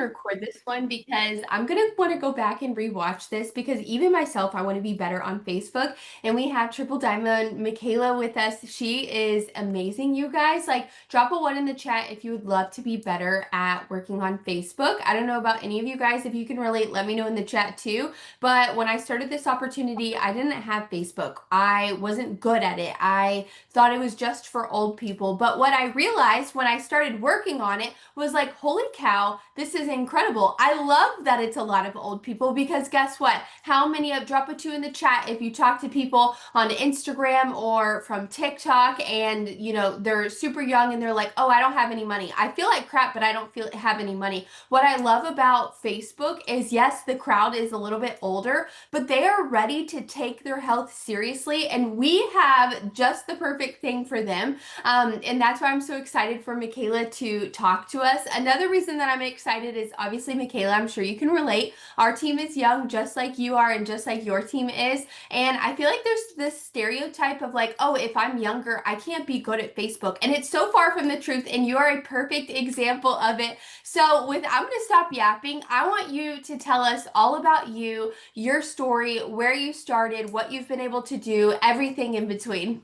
to record this one because I'm going to want to go back and rewatch this because even myself, I want to be better on Facebook. And we have Triple Diamond Michaela with us. She is amazing, you guys. Like, drop a one in the chat if you would love to be better at working on Facebook. I don't know about any of you guys. If you can relate, let me know in the chat too. But when I started this opportunity, I didn't have Facebook. I wasn't good at it. I thought it was just for old people. But what I realized when I started working on it was like, holy cow, this is incredible. I love that it's a lot of old people because guess what? How many of drop a two in the chat if you talk to people on Instagram or from TikTok and they're super young and they're like, oh, I don't have any money. I feel like crap, but I don't feel have any money. What I love about Facebook is yes, the crowd is a little bit older, but they are ready to take their health seriously, and we have just the perfect thing for them. And that's why I'm so excited for Michaela to talk to us. Another reason that I'm excited is obviously Michaela, I'm sure you can relate. Our team is young, just like you are, and just like your team is. And I feel like there's this stereotype of like, oh, if I'm younger, I can't be good at Facebook. And it's so far from the truth, and you are a perfect example of it. So I'm going to stop yapping. I want you to tell us all about you, your story, where you started, what you've been able to do, everything in between.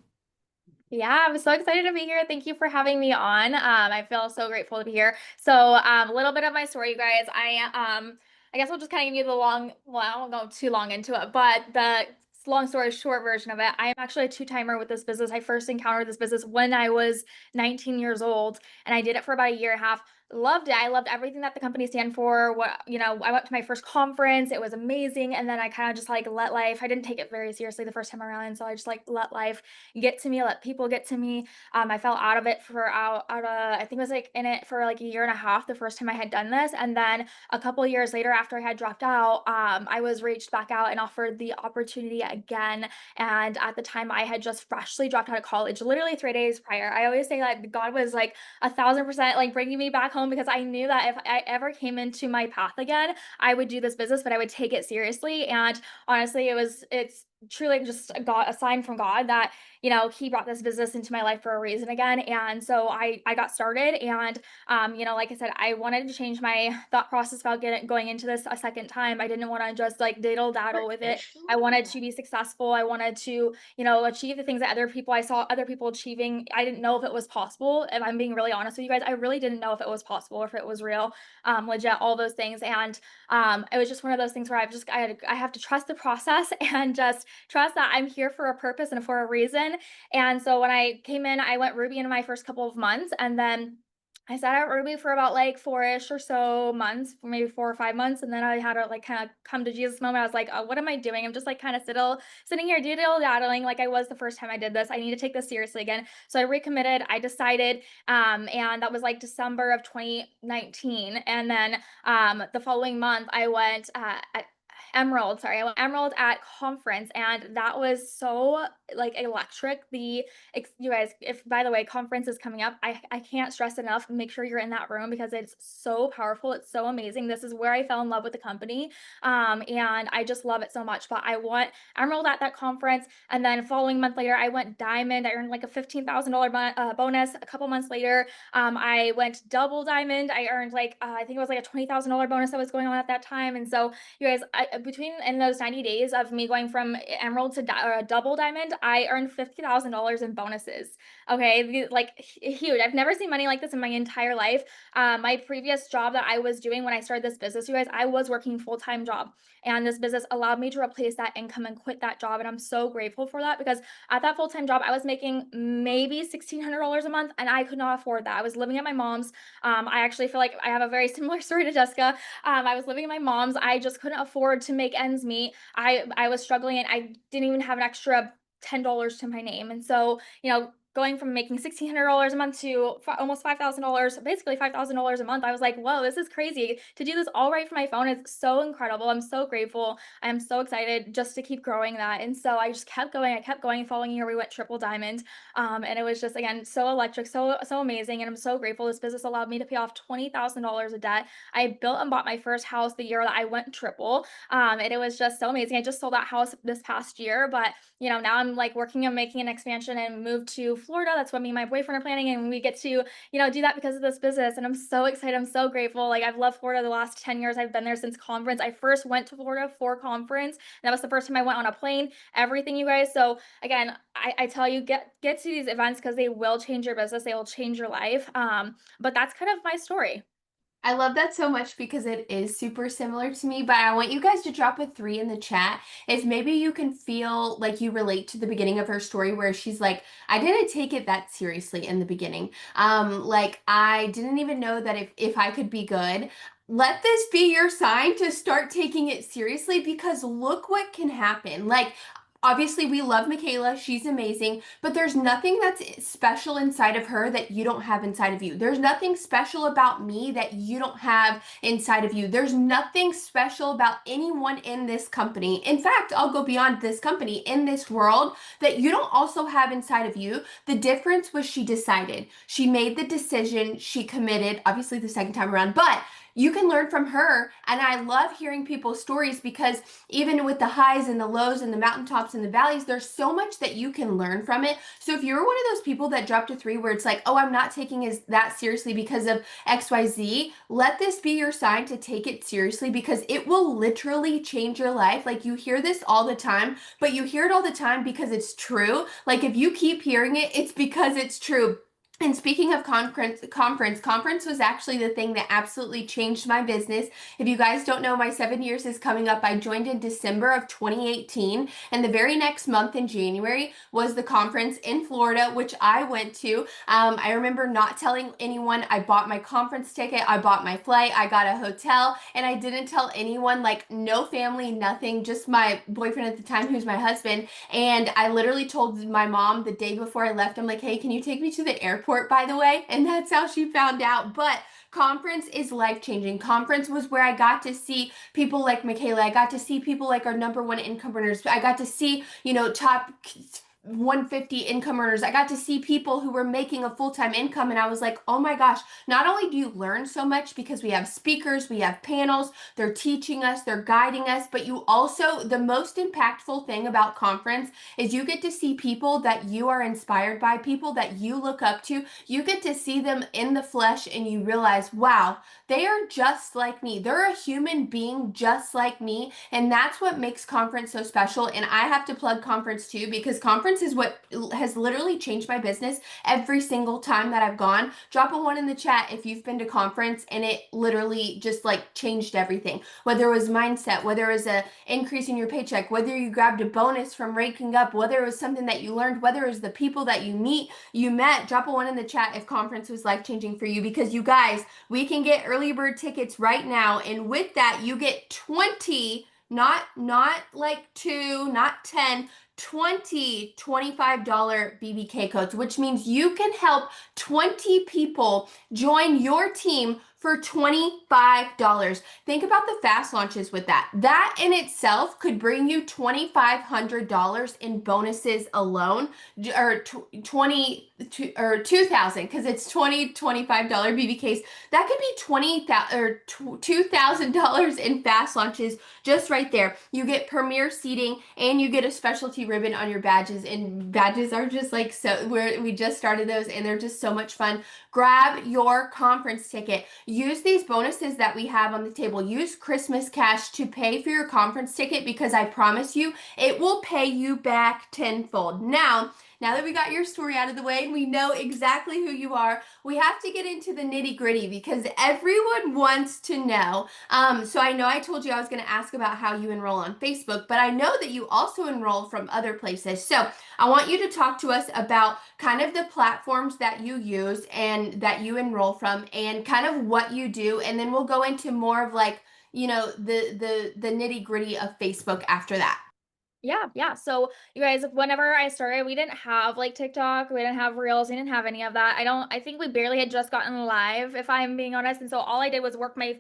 Yeah, I'm so excited to be here. Thank you for having me on. I feel so grateful to be here. So, a little bit of my story, you guys. I guess I'll just kind of give you the well, I won't go too long into it, but the long story short version of it, I am actually a two-timer with this business. I first encountered this business when I was 19 years old, and I did it for about a year and a half. Loved it. I loved everything that the company stand for. I went to my first conference. It was amazing. And then I kind of just like let life, I didn't take it very seriously the first time around. So I just like let life get to me, let people get to me. I fell out of it for out of I think it was like in it for like a year and a half the first time I had done this, and then a couple of years later after I had dropped out, I was reached back out and offered the opportunity again. And at the time, I had just freshly dropped out of college, literally 3 days prior. I always say that God was like 1,000% like bringing me back home because I knew that if I ever came into my path again, I would do this business, but I would take it seriously. And honestly, it's truly just a sign from God that he brought this business into my life for a reason again. And so I got started, and like I said, I wanted to change my thought process about going into this a second time. I didn't want to just like diddle daddle with it. I wanted to be successful. I wanted to achieve the things that I saw other people achieving. I didn't know if it was possible. If I'm being really honest with you guys, I really didn't know if it was possible or if it was real, legit, all those things. And it was just one of those things where I have to trust the process and just trust that I'm here for a purpose and for a reason. And so when I came in, I went Ruby in my first couple of months, and then I sat at Ruby for about like 4-ish or so months, maybe 4 or 5 months. And then I had a like kind of come to Jesus moment. I was like, oh, what am I doing? I'm just like kind of sitting here diddle daddling like I was the first time I did this. I need to take this seriously again. So I recommitted, I decided, and that was like December of 2019. And then the following month I went I went Emerald at conference, and that was so like electric. You guys, if by the way, conference is coming up, I can't stress enough. Make sure you're in that room because it's so powerful. It's so amazing. This is where I fell in love with the company, and I just love it so much. But I went Emerald at that conference, and then following month later, I went Diamond. I earned like a $15,000 bonus. A couple months later, I went Double Diamond. I earned like I think it was like a $20,000 bonus that was going on at that time, and so you guys, between in those 90 days of me going from Emerald to Double Diamond, I earned $50,000 in bonuses. Okay, like huge. I've never seen money like this in my entire life. My previous job that I was doing when I started this business, you guys, I was working full-time job, and this business allowed me to replace that income and quit that job, and I'm so grateful for that because at that full-time job, I was making maybe $1,600 a month, and I could not afford that. I was living at my mom's. I actually feel like I have a very similar story to Jessica. I was living at my mom's. I just couldn't afford to make ends meet. I was struggling, and I didn't even have an extra $10 to my name. And so, going from making $1,600 a month to almost $5,000, basically $5,000 a month, I was like, whoa, this is crazy. To do this all right from my phone is so incredible. I'm so grateful. I am so excited just to keep growing that. And so I just kept going. I kept going. Following year, we went Triple Diamond. And it was just, again, so electric, so amazing. And I'm so grateful. This business allowed me to pay off $20,000 of debt. I built and bought my first house the year that I went triple. And it was just so amazing. I just sold that house this past year, but now I'm like working on making an expansion and move to Florida. That's what me and my boyfriend are planning. And we get to, do that because of this business. And I'm so excited. I'm so grateful. Like I've loved Florida the last 10 years. I've been there since conference. I first went to Florida for conference. That was the first time I went on a plane, everything, you guys. So again, I tell you, get to these events because they will change your business. They will change your life. But that's kind of my story. I love that so much because it is super similar to me, but I want you guys to drop a 3 in the chat if maybe you can feel like you relate to the beginning of her story where she's like, I didn't take it that seriously in the beginning. Like I didn't even know that if I could be good. Let this be your sign to start taking it seriously because look what can happen. Like obviously, we love Micaela. She's amazing, but there's nothing that's special inside of her that you don't have inside of you. There's nothing special about me that you don't have inside of you. There's nothing special about anyone in this company. In fact, I'll go beyond this company, in this world, that you don't also have inside of you. The difference was she decided. She made the decision. She committed, obviously, the second time around, but you can learn from her. And I love hearing people's stories because even with the highs and the lows and the mountaintops and the valleys, there's so much that you can learn from it. So if you're one of those people that dropped a 3 where it's like, oh, I'm not taking that seriously because of XYZ, let this be your sign to take it seriously because it will literally change your life. Like you hear this all the time, but you hear it all the time because it's true. Like if you keep hearing it, it's because it's true. And speaking of conference was actually the thing that absolutely changed my business. If you guys don't know, my 7 years is coming up. I joined in December of 2018, and the very next month in January was the conference in Florida, which I went to. I remember not telling anyone. I bought my conference ticket, I bought my flight, I got a hotel, and I didn't tell anyone, like no family, nothing, just my boyfriend at the time, who's my husband. And I literally told my mom the day before I left, I'm like, hey, can you take me to the airport, by the way? And that's how she found out. But conference is life changing. Conference was where I got to see people like Micaela. I got to see people like our #1 income earners. I got to see, top 150 income earners. I got to see people who were making a full-time income, and I was like, oh my gosh, not only do you learn so much because we have speakers, we have panels, they're teaching us, they're guiding us, but you also, the most impactful thing about conference is you get to see people that you are inspired by, people that you look up to. You get to see them in the flesh and you realize, wow, they are just like me. They're a human being just like me. And that's what makes conference so special. And I have to plug conference too, because conference is what has literally changed my business every single time that I've gone. Drop a 1 in the chat if you've been to conference and it literally just like changed everything. Whether it was mindset, whether it was a increase in your paycheck, whether you grabbed a bonus from ranking up, whether it was something that you learned, whether it was the people that you met, drop a 1 in the chat if conference was life changing for you, because you guys, we can get early bird tickets right now. And with that, you get 20, not like 2, not 10, 20 $25 BBK codes, which means you can help 20 people join your team for $25. Think about the fast launches with that. That in itself could bring you $2,500 in bonuses alone, or 20 or 2,000, because it's 20 $25 BBKs. That could be 20,000 or $2,000 in fast launches just right there. You get premier seating and you get a specialty ribbon on your badges, and badges are just like, so we just started those and they're just so much fun. Grab your conference ticket. Use these bonuses that we have on the table. Use Christmas cash to pay for your conference ticket, because I promise you it will pay you back tenfold. Now that we got your story out of the way and we know exactly who you are, we have to get into the nitty gritty because everyone wants to know. So I know I told you I was going to ask about how you enroll on Facebook, but I know that you also enroll from other places. So I want you to talk to us about kind of the platforms that you use and that you enroll from and kind of what you do. And then we'll go into more of like, the nitty gritty of Facebook after that. Yeah. So you guys, whenever I started, we didn't have like TikTok, we didn't have Reels, we didn't have any of that. I think we barely had just gotten live, if I'm being honest. And so all I did was work my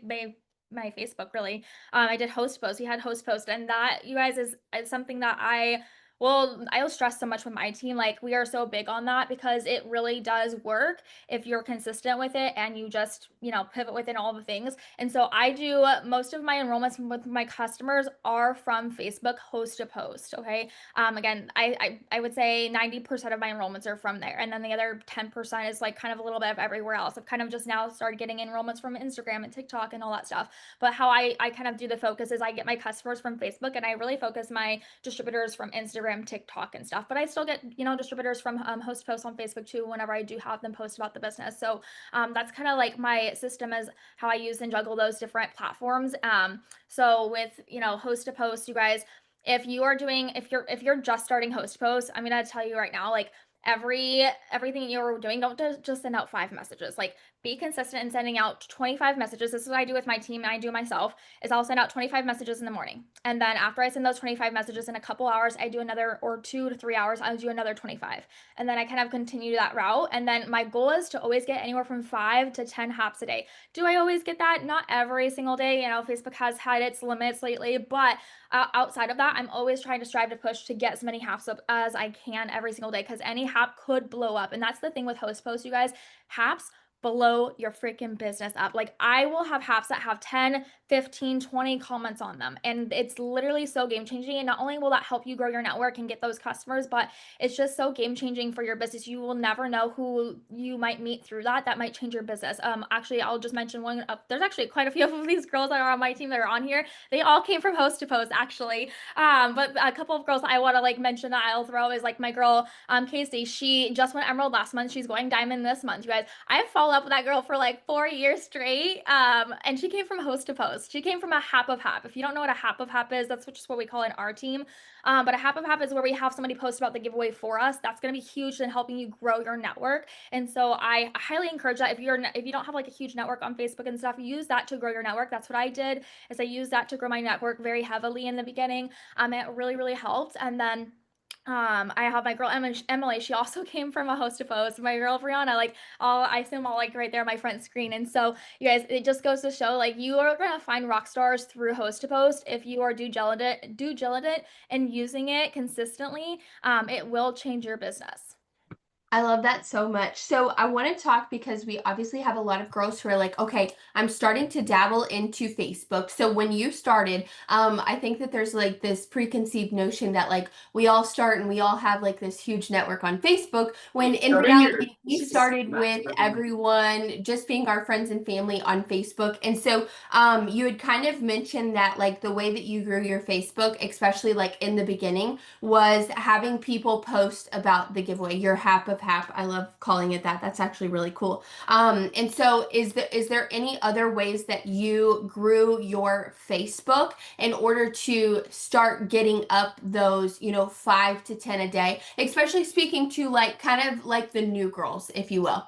Facebook really. I did host posts. We had host posts, and that, you guys, is something that I Well, I stress so much with my team. Like, we are so big on that because it really does work if you're consistent with it and you just, pivot within all the things. And so I do most of my enrollments with my customers are from Facebook host to post. Okay. Again, I would say 90% of my enrollments are from there. And then the other 10% is like kind of a little bit of everywhere else. I've kind of just now started getting enrollments from Instagram and TikTok and all that stuff. But how I kind of do the focus is I get my customers from Facebook and I really focus my distributors from Instagram, TikTok, and stuff. But I still get, distributors from host posts on Facebook too whenever I do have them post about the business. So that's kind of like my system is how I use and juggle those different platforms. So with, host to post, you guys, if you're just starting host post, I'm gonna tell you right now, like everything you're doing, don't just send out 5 messages. Like, be consistent in sending out 25 messages. This is what I do with my team and I do myself, is I'll send out 25 messages in the morning. And then after I send those 25 messages in a couple hours, I do another, or 2 to 3 hours, I'll do another 25. And then I kind of continue that route. And then my goal is to always get anywhere from 5 to 10 haps a day. Do I always get that? Not every single day. Facebook has had its limits lately, but outside of that, I'm always trying to strive to push to get as many haps up as I can every single day because any hap could blow up. And that's the thing with host posts, you guys. Haps blow your freaking business up. Like, I will have haps that have 10, 15, 20 comments on them. And it's literally so game changing. And not only will that help you grow your network and get those customers, but it's just so game changing for your business. You will never know who you might meet through that. That might change your business. Actually, I'll just mention one. There's actually quite a few of these girls that are on my team that are on here. They all came from host to post, actually. But a couple of girls I want to like mention that I'll throw is like my girl, Casey. She just went Emerald last month. She's going Diamond this month, you guys. I have followed up with that girl for like 4 years straight. And she came from host to post. She came from a hap of hap. If you don't know what a hap of hap is, that's just what we call it in our team. But a hap of hap is where we have somebody post about the giveaway for us. That's going to be huge in helping you grow your network. And so I highly encourage that if you don't have like a huge network on Facebook and stuff, use that to grow your network. That's what I did, is I used that to grow my network very heavily in the beginning. It really helped. And then I have my girl Emily. She also came from a host to post. My girl Brianna, like all I assume all like right there on my front screen. And so you guys, it just goes to show like you are gonna find rock stars through host to post if you are due diligent and using it consistently. It will change your business. I love that so much. So I want to talk because we obviously have a lot of girls who are like, okay, I'm starting to dabble into Facebook. So when you started, I think that there's like this preconceived notion that like we all start and we all have like this huge network on Facebook, when in reality we started with everyone just being our friends and family on Facebook. And so you had kind of mentioned that like the way that you grew your Facebook, especially like in the beginning, was having people post about the giveaway, your hap of hap. I love calling it that. That's actually really cool. And so is there any other ways that you grew your Facebook in order to start getting up those, 5 to 10 a day, especially speaking to like kind of like the new girls, if you will?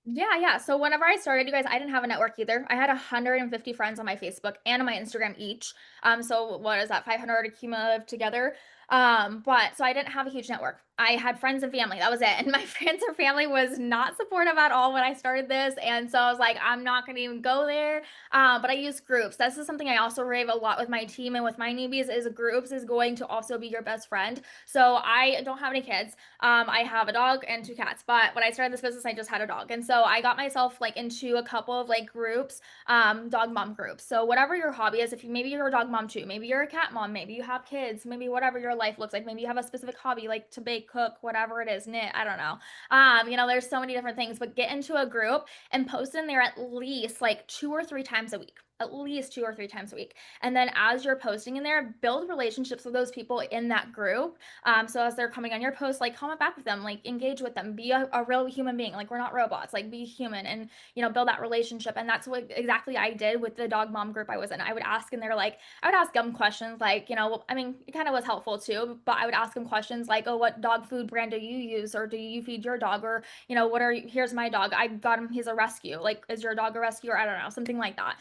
Yeah. So whenever I started, you guys, I didn't have a network either. I had 150 friends on my Facebook and on my Instagram each. So what is that? 500 cumulative together. But so I didn't have a huge network. I had friends and family. That was it. And my friends and family was not supportive at all when I started this. And so I was like, I'm not gonna even go there. But I use groups. This is something I also rave a lot with my team and with my newbies, is groups is going to also be your best friend. So I don't have any kids. I have a dog and 2 cats, but when I started this business, I just had a dog. And so I got myself like into a couple of like groups, dog mom groups. So whatever your hobby is, if you maybe you're a dog mom too, maybe you're a cat mom, maybe you have kids, maybe whatever your life looks like, maybe you have a specific hobby like to bake, cook, whatever it is, knit, I don't know. There's so many different things, but get into a group and post in there at least like 2 or 3 times a week. At least 2 or 3 times a week. And then as you're posting in there, build relationships with those people in that group. So as they're coming on your post, like comment back with them, like engage with them, be a real human being. Like, we're not robots, like be human and, build that relationship. And that's what exactly I did with the dog mom group I was in. I would ask, and they're like, I would ask them questions like, I mean, it kind of was helpful too, but I would ask them questions like, oh, what dog food brand do you use? Or do you feed your dog? Or, here's my dog. I got him, he's a rescue. Like, is your dog a rescue? Or I don't know, something like that.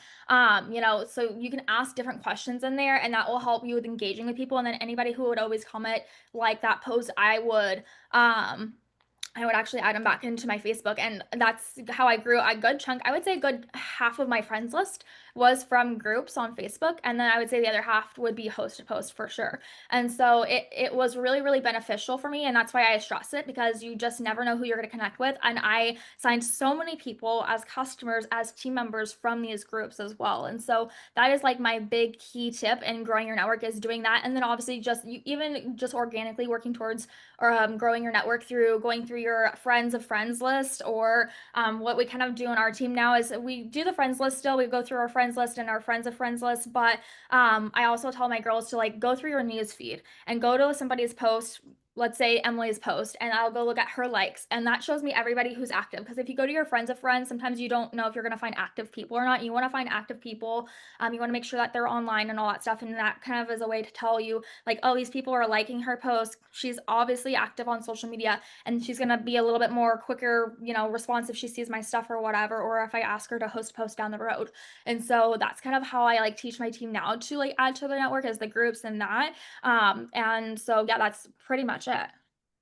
So you can ask different questions in there and that will help you with engaging with people. And then anybody who would always comment like that post, I would actually add them back into my Facebook, and that's how I grew a good chunk. I would say a good half of my friends list was from groups on Facebook, and then I would say the other half would be host to post for sure. And so it was really, really beneficial for me, and that's why I stress it, because you just never know who you're going to connect with. And I signed so many people as customers, as team members from these groups as well. And so that is like my big key tip in growing your network, is doing that. And then obviously just you, even just organically working towards or growing your network through going through your friends of friends list, or what we kind of do in our team now is we do the friends list still. We go through our friends list and our friends of friends list, but I also tell my girls to like go through your news feed and go to somebody's post. Let's say Emily's post, and I'll go look at her likes, and that shows me everybody who's active. Because if you go to your friends of friends, sometimes you don't know if you're going to find active people or not. You want to find active people. You want to make sure that they're online and all that stuff, and that kind of is a way to tell you, like, oh, these people are liking her post. She's obviously active on social media, and she's going to be a little bit more quicker, response if she sees my stuff or whatever, or if I ask her to host a post down the road. And so that's kind of how I like teach my team now to like add to the network, as the groups and that. And so yeah, that's pretty much it.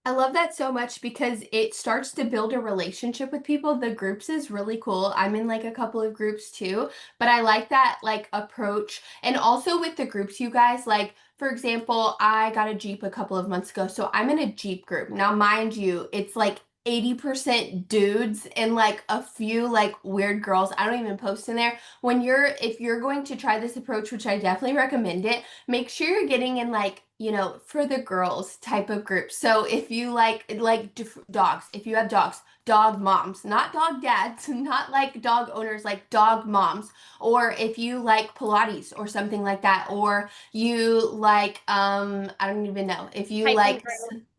I love that so much because it starts to build a relationship with people. The groups is really cool. I'm in like a couple of groups too, but I like that like approach. And also with the groups, you guys, like for example, I got a Jeep a couple of months ago, so I'm in a Jeep group. Now, mind you, it's like 80% dudes and like a few like weird girls. I don't even post in there. If you're going to try this approach, which I definitely recommend it, make sure you're getting in like, for the girls type of group. So if you like dogs, if you have dogs, dog moms, not dog dads, not like dog owners, like dog moms, or if you like Pilates or something like that, or you like I don't even know. If you Hiking. like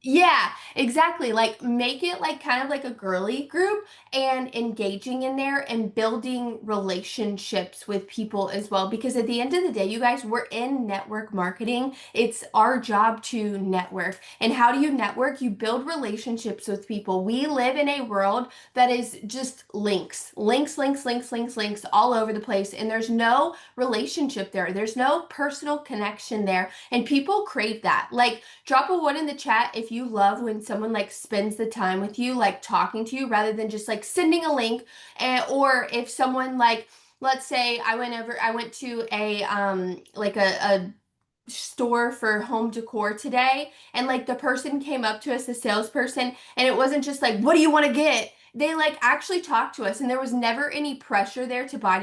yeah, exactly. Like make it like kind of like a girly group and engaging in there and building relationships with people as well. Because at the end of the day, you guys, we're in network marketing. It's our job to network. And how do you network? You build relationships with people. We live in a world that is just links, links, links, links, links, links all over the place. And there's no relationship there. There's no personal connection there. And people crave that. Like, drop a one in the chat if you love when someone like spends the time with you, like talking to you rather than just like sending a link. Or if someone like, let's say I went to a like a store for home decor today, and like the person came up to us, the salesperson, and it wasn't just like, what do you want to get? They like actually talked to us, and there was never any pressure there to buy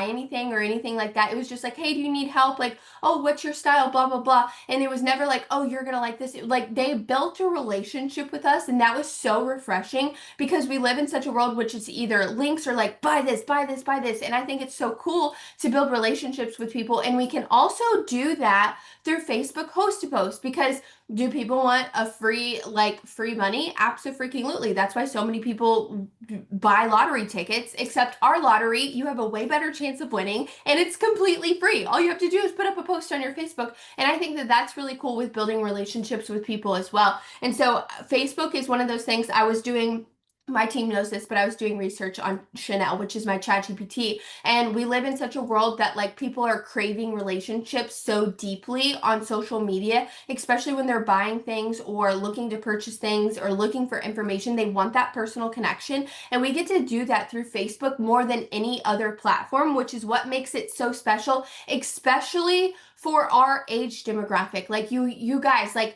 anything or anything like that. It was just like, hey, do you need help? Like, oh, what's your style? Blah blah blah. And it was never like, oh, you're gonna like this. Like they built a relationship with us, and that was so refreshing because we live in such a world which is either links or like buy this, buy this, buy this. And I think it's so cool to build relationships with people, and we can also do that through Facebook host to post, because do people want a free money? Absolutely. That's why so many people buy lottery tickets, except our lottery, you have a way better chance of winning and it's completely free. All you have to do is put up a post on your Facebook. And I think that that's really cool with building relationships with people as well. And so Facebook is one of those things. My team knows this, but I was doing research on Chanel, which is my chat GPT. And we live in such a world that like people are craving relationships so deeply on social media, especially when they're buying things or looking to purchase things or looking for information. They want that personal connection. And we get to do that through Facebook more than any other platform, which is what makes it so special, especially for our age demographic. Like you guys, like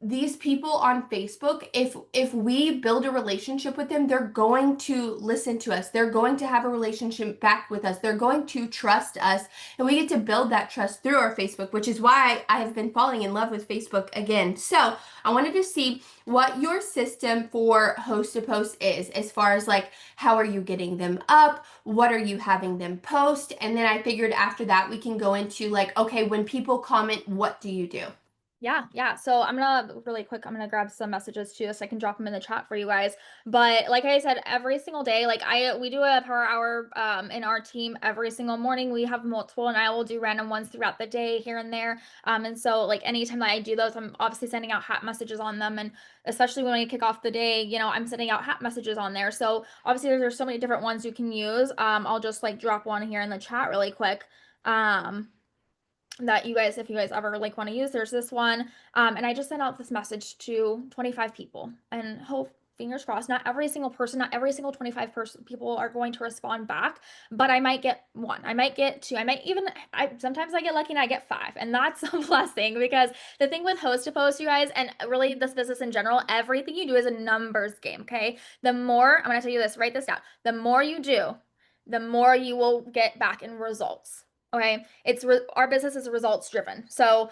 these people on Facebook, if we build a relationship with them, they're going to listen to us. They're going to have a relationship back with us. They're going to trust us, and we get to build that trust through our Facebook, which is why I have been falling in love with Facebook again. So, I wanted to see what your system for host to post is, as far as like how are you getting them up? What are you having them post? And then I figured after that we can go into like, okay, when people comment, what do you do? Yeah, yeah. So I'm gonna really quick, I'm gonna grab some messages too so I can drop them in the chat for you guys. But like I said, every single day, like we do a per hour in our team every single morning. We have multiple, and I will do random ones throughout the day here and there. And so like anytime that I do those, I'm obviously sending out hat messages on them. And especially when we kick off the day, I'm sending out hat messages on there. So obviously there's so many different ones you can use. I'll just like drop one here in the chat really quick. That you guys, if you guys ever like want to use, there's this one. And I just sent out this message to 25 people, and fingers crossed, not every single person, not every single 25 people are going to respond back, but I might get one, I might get two, I might even, I sometimes I get lucky and I get five, and that's a blessing because the thing with host to post, you guys, and really this business in general, everything you do is a numbers game. Okay, the more, I'm going to tell you this, write this down, the more you do, the more you will get back in results. Okay, our business is results driven. So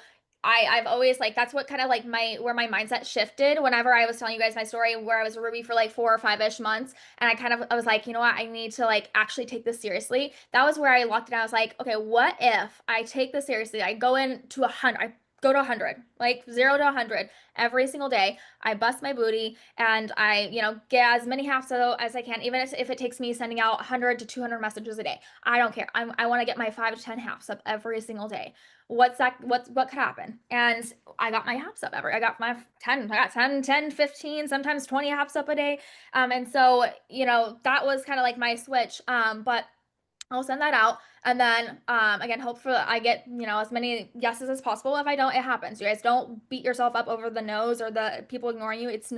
I've always like, that's what kind of like where my mindset shifted whenever I was telling you guys my story where I was a Ruby for like 4 or 5-ish months, and I was like, you know what, I need to like actually take this seriously. That was where I locked it. I was like, okay, what if I take this seriously? I go into 100, I go to 100, like 0 to 100 every single day. I bust my booty and I, get as many halves as I can, even if it takes me sending out 100 to 200 messages a day. I don't care. I want to get my 5 to 10 halves up every single day. What could happen? And I got my halves up I got my 10, I got 10, 10, 15, sometimes 20 halves up a day. And so, that was kind of like my switch. But I'll send that out. And then again, hopefully I get, as many yeses as possible. If I don't, it happens. You guys don't beat yourself up over the no's or the people ignoring you. It's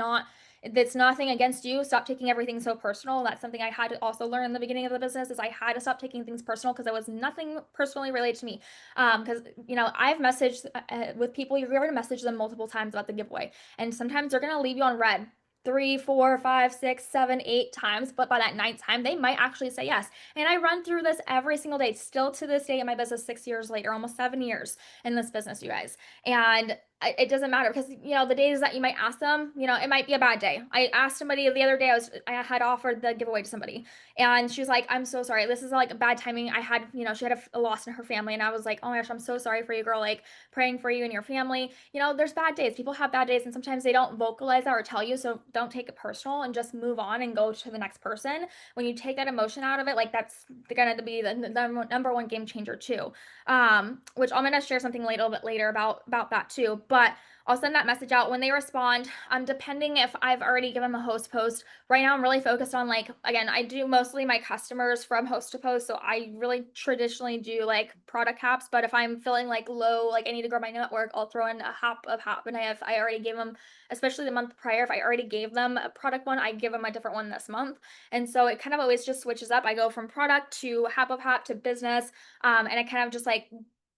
nothing against you. Stop taking everything so personal. That's something I had to also learn in the beginning of the business is I had to stop taking things personal because it was nothing personally related to me. Because I've messaged with people, you're going to message them multiple times about the giveaway. And sometimes they're gonna leave you on red 3, 4, 5, 6, 7, 8 times, but by that ninth time, they might actually say yes. And I run through this every single day, still to this day in my business, 6 years later, almost 7 years in this business, you guys. And it doesn't matter because the days that you might ask them, it might be a bad day. I asked somebody the other day, I had offered the giveaway to somebody, and she was like, I'm so sorry, this is like a bad timing. I had, she had a loss in her family, and I was like, oh my gosh, I'm so sorry for you, girl, like praying for you and your family. There's bad days, people have bad days, and sometimes they don't vocalize that or tell you, so don't take it personal and just move on and go to the next person. When you take that emotion out of it, like that's gonna be the number one game changer too. Which I'm gonna share something a little bit later about that too. But I'll send that message out when they respond. Depending if I've already given them a host post. Right now, I'm really focused on like, again, I do mostly my customers from host to post. So I really traditionally do like product HAPs. But if I'm feeling like low, like I need to grow my network, I'll throw in a HAP of HAP. And I already gave them, especially the month prior, if I already gave them a product one, I give them a different one this month. And so it kind of always just switches up. I go from product to HAP of HAP to business. And I kind of just like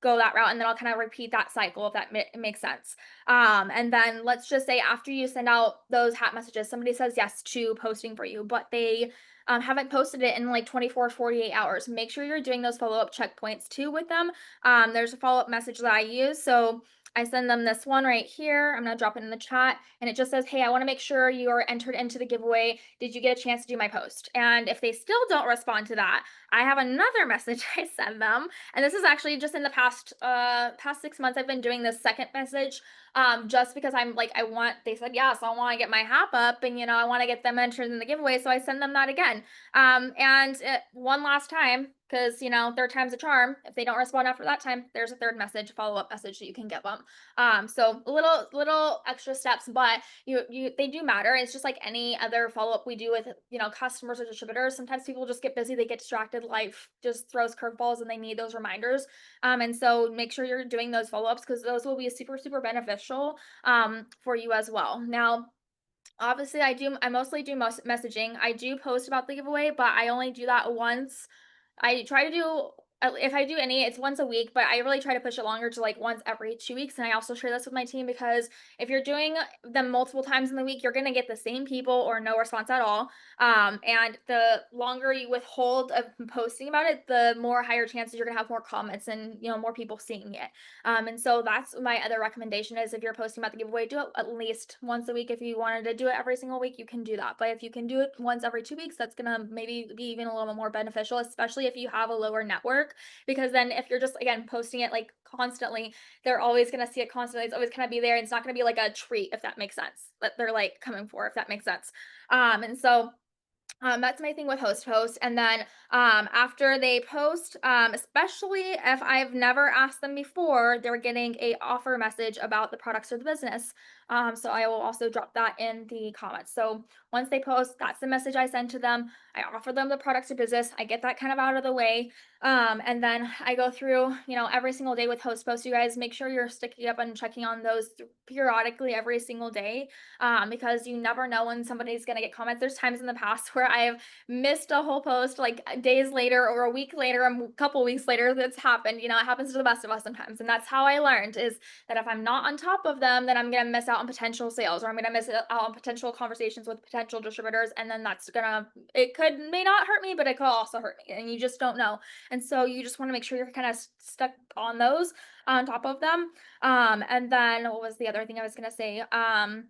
go that route, and then I'll kind of repeat that cycle if that makes sense. And then let's just say after you send out those hat messages, somebody says yes to posting for you, but they haven't posted it in like 24, 48 hours. Make sure you're doing those follow-up checkpoints too with them. There's a follow-up message that I use. So I send them this one right here. I'm going to drop it in the chat, and it just says, hey, I want to make sure you are entered into the giveaway. Did you get a chance to do my post? And if they still don't respond to that, I have another message I send them. And this is actually just in the past 6 months, I've been doing this second message just because I'm like, they said, yes, I want to get my HAP up, and, I want to get them entered in the giveaway. So I send them that again. One last time, because, third time's a charm. If they don't respond after that time, there's a third message, follow-up message that you can give them. So little extra steps, but they do matter. It's just like any other follow-up we do with, customers or distributors. Sometimes people just get busy, they get distracted, life just throws curveballs, and they need those reminders. And so make sure you're doing those follow-ups because those will be super, super beneficial for you as well. Now, obviously, I mostly do most messaging. I do post about the giveaway, but I only do that once. I try to do, if I do any, it's once a week, but I really try to push it longer to like once every 2 weeks. And I also share this with my team because if you're doing them multiple times in the week, you're going to get the same people or no response at all. And the longer you withhold of posting about it, the more higher chances you're going to have more comments and, more people seeing it. And so that's my other recommendation is if you're posting about the giveaway, do it at least once a week. If you wanted to do it every single week, you can do that. But if you can do it once every 2 weeks, that's going to maybe be even a little bit more beneficial, especially if you have a lower network, because then if you're just, again, posting it like constantly, they're always going to see it constantly. It's always going to be there. And it's not going to be like a treat, if that makes sense, that they're like coming for, if that makes sense. And so That's my thing with host. And then after they post, especially if I've never asked them before, they're getting a offer message about the products or the business. So I will also drop that in the comments. So once they post, that's the message I send to them. I offer them the products or business. I get that kind of out of the way. And then I go through, every single day with host posts. You guys make sure you're sticking up and checking on those periodically every single day, because you never know when somebody's going to get comments. There's times in the past where I've missed a whole post like days later or a week later, a couple weeks later that's happened. It happens to the best of us sometimes. And that's how I learned is that if I'm not on top of them, then I'm going to miss out on potential sales, or I'm going to miss out on potential conversations with potential distributors. And then may not hurt me, but it could also hurt me. And you just don't know. And so you just want to make sure you're kind of stuck on those, on top of them. And then what was the other thing I was going to say? Um,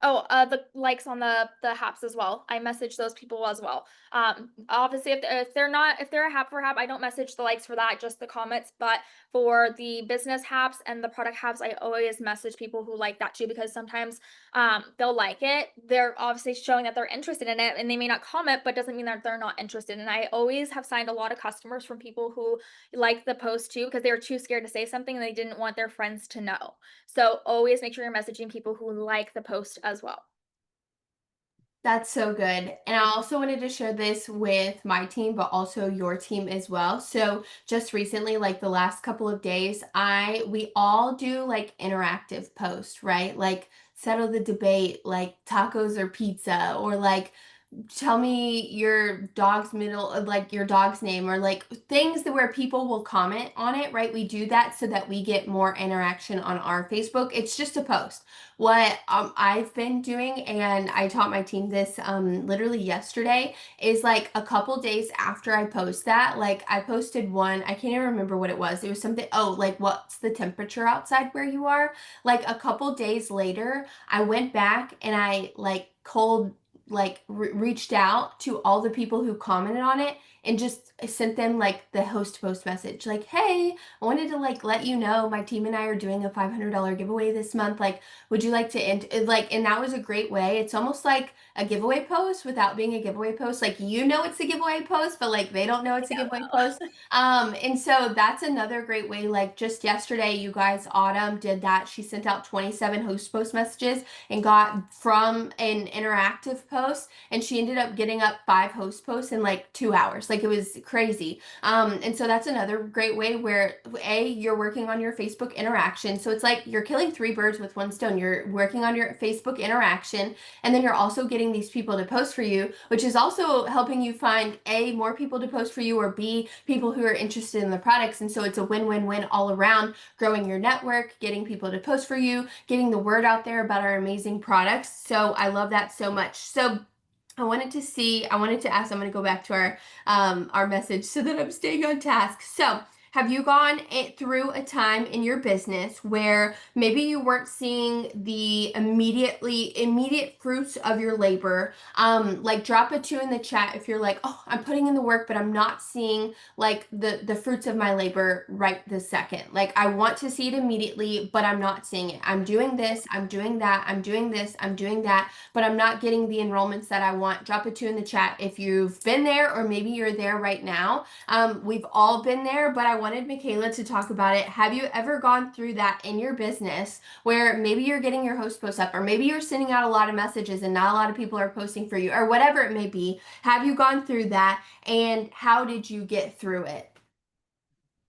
the likes on the HAPs as well. I message those people as well. Obviously, if they're a HAP for HAP, I don't message the likes for that, just the comments. But for the business HAPs and the product HAPs, I always message people who like that too, because sometimes they'll like it. They're obviously showing that they're interested in it, and they may not comment, but doesn't mean that they're not interested. And I always have signed a lot of customers from people who like the post too, because they were too scared to say something and they didn't want their friends to know. So always make sure you're messaging people who like the post as well. That's so good. And I also wanted to share this with my team, but also your team as well. So just recently, like the last couple of days, we all do like interactive posts, right? Like settle the debate, like tacos or pizza, or like tell me your dog's like your dog's name, or like things that where people will comment on it, right? We do that so that we get more interaction on our Facebook. It's just a post. What I've been doing, and I taught my team this literally yesterday, is like a couple days after I post that, like I posted one, I can't even remember what it was. It was something, oh, like what's the temperature outside where you are? Like a couple days later, I went back and I like cold like reached out to all the people who commented on it and just sent them like the host post message like, hey, I wanted to like let you know my team and I are doing a $500 giveaway this month, like would you like to like, and that was a great way. It's almost like a giveaway post without being a giveaway post, like it's a giveaway post but like they don't know I it's a don't giveaway know. post. And so that's another great way. Like just yesterday, you guys, Autumn did that. She sent out 27 host post messages and got from an interactive post, and she ended up getting up 5 host posts in like 2 hours. Like it was crazy. And so that's another great way where you're working on your Facebook interaction. So it's like you're killing three birds with one stone. You're working on your Facebook interaction, and then you're also getting these people to post for you, which is also helping you find more people to post for you, or people who are interested in the products. And so it's a win-win-win all around, growing your network, getting people to post for you, getting the word out there about our amazing products. So I love that so much. So I wanted to ask, I'm going to go back to our message so that I'm staying on task. So, have you gone through a time in your business where maybe you weren't seeing the immediate fruits of your labor? Like drop a 2 in the chat if you're like, oh, I'm putting in the work, but I'm not seeing like the fruits of my labor right this second. Like I want to see it immediately, but I'm not seeing it. I'm doing this, I'm doing that, I'm doing this, I'm doing that, but I'm not getting the enrollments that I want. Drop a 2 in the chat if you've been there, or maybe you're there right now. We've all been there, but I wanted Micaela to talk about it. Have you ever gone through that in your business where maybe you're getting your host posts up, or maybe you're sending out a lot of messages and not a lot of people are posting for you, or whatever it may be? Have you gone through that, and how did you get through it?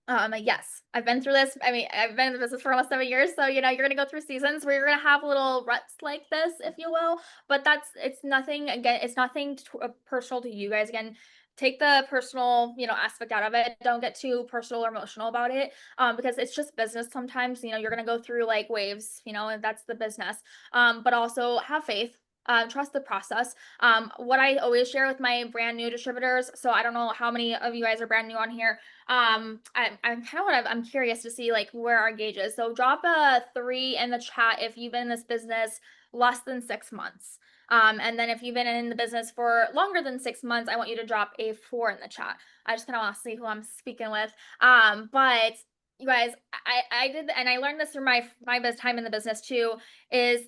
Yes, I've been through this. I mean, I've been in the business for almost 7 years, so you're gonna go through seasons where you're gonna have little ruts like this, if you will. But it's nothing. Again, it's nothing personal to you guys. Again, take the personal, aspect out of it. Don't get too personal or emotional about it, because it's just business. Sometimes, you're gonna go through like waves, and that's the business. But also have faith. Trust the process. What I always share with my brand new distributors. So I don't know how many of you guys are brand new on here. I'm kind of I'm curious to see like where our gauge is. So drop a 3 in the chat if you've been in this business less than 6 months. And then if you've been in the business for longer than 6 months, I want you to drop a 4 in the chat. I just kind of want to see who I'm speaking with. But you guys, I did, and I learned this through my best time in the business too, is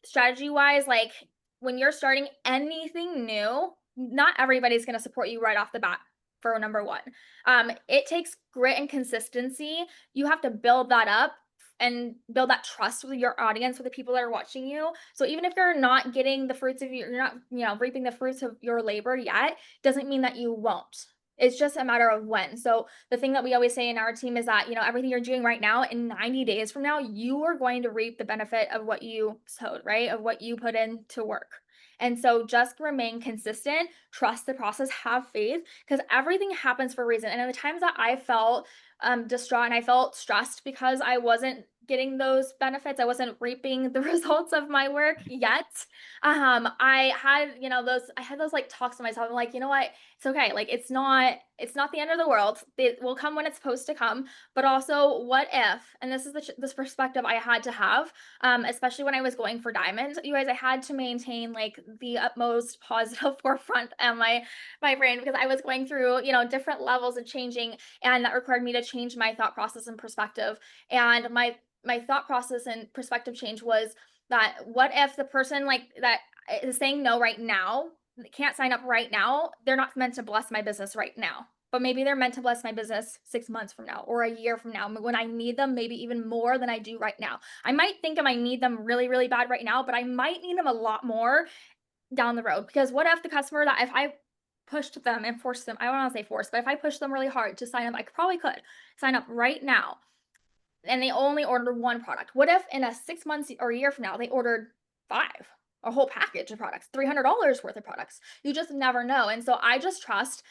strategy wise, like when you're starting anything new, not everybody's going to support you right off the bat. For number one, it takes grit and consistency. You have to build that up and build that trust with your audience, with the people that are watching you. So even if you're not getting the fruits of you're not, reaping the fruits of your labor yet, doesn't mean that you won't. It's just a matter of when. So the thing that we always say in our team is that, everything you're doing right now, in 90 days from now, you are going to reap the benefit of what you sowed, right? Of what you put into work. And so just remain consistent, trust the process, have faith, because everything happens for a reason. And in the times that I felt distraught and I felt stressed because I wasn't getting those benefits, I wasn't reaping the results of my work yet. I had, I had those like talks to myself. I'm like, you know what? It's okay. Like it's not the end of the world. It will come when it's supposed to come. But also, what if? And this is this perspective I had to have, especially when I was going for diamonds. You guys, I had to maintain like the utmost positive forefront of my brain because I was going through, different levels of changing, and that required me to change my thought process and perspective. And my thought process and perspective change was that what if the person like that is saying no right now can't sign up right now, they're not meant to bless my business right now. But maybe they're meant to bless my business 6 months from now or a year from now when I need them, maybe even more than I do right now. I might think I might need them really, really bad right now, but I might need them a lot more down the road. Because what if the customer that if I pushed them and forced them, I don't want to say force, but if I pushed them really hard to sign up, I probably could sign up right now and they only ordered one product. What if in a 6 months or a year from now they ordered five, a whole package of products, $300 worth of products? You just never know. And so I just trust